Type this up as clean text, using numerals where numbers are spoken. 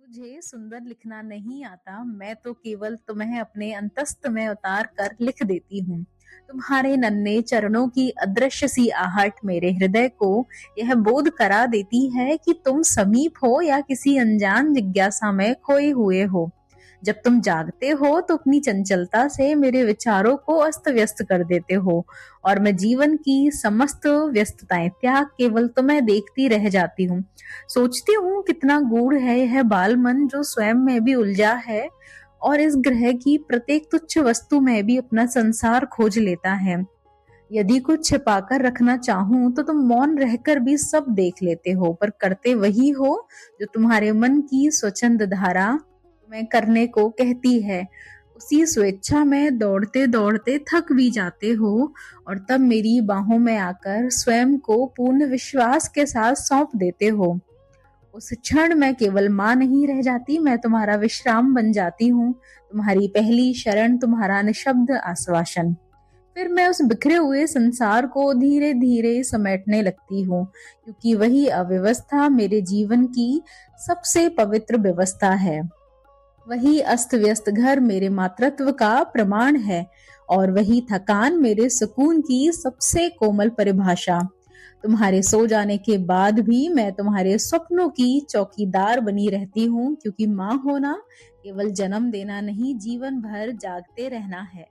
मुझे सुंदर लिखना नहीं आता, मैं तो केवल तुम्हें अपने अंतस्त में उतार कर लिख देती हूँ। तुम्हारे नन्हे चरणों की अदृश्य सी आहट मेरे हृदय को यह बोध करा देती है कि तुम समीप हो या किसी अनजान जिज्ञासा में खोए हुए हो। जब तुम जागते हो तो अपनी चंचलता से मेरे विचारों को अस्त व्यस्त कर देते हो और मैं जीवन की समस्त व्यस्तताएं त्याग केवल तुम्हें देखती रह जाती हूँ। सोचती हूँ कितना गूढ़ है यह बाल मन जो स्वयं में भी उलझा है और इस ग्रह की प्रत्येक तुच्छ वस्तु में भी अपना संसार खोज लेता है। यदि कुछ छिपाकर रखना चाहूं तो तुम मौन रहकर भी सब देख लेते हो, पर करते वही हो जो तुम्हारे मन की स्वच्छंद धारा तुम्हें करने को कहती है। उसी स्वेच्छा में दौड़ते दौड़ते थक भी जाते हो और तब मेरी बाहों में आकर स्वयं को पूर्ण विश्वास के साथ सौंप देते हो। उस क्षण मैं केवल माँ नहीं रह जाती, मैं तुम्हारा विश्राम बन जाती हूँ, तुम्हारी पहली शरण, तुम्हारा निशब्द आश्वासन। फिर मैं उस बिखरे हुए संसार को धीरे धीरे समेटने लगती हूँ, क्योंकि वही अव्यवस्था मेरे जीवन की सबसे पवित्र व्यवस्था है। वही अस्त व्यस्त घर मेरे मातृत्व का प्रमाण है और वही थकान मेरे सुकून की सबसे कोमल परिभाषा। तुम्हारे सो जाने के बाद भी मैं तुम्हारे स्वप्नों की चौकीदार बनी रहती हूँ, क्योंकि माँ होना केवल जन्म देना नहीं, जीवन भर जागते रहना है।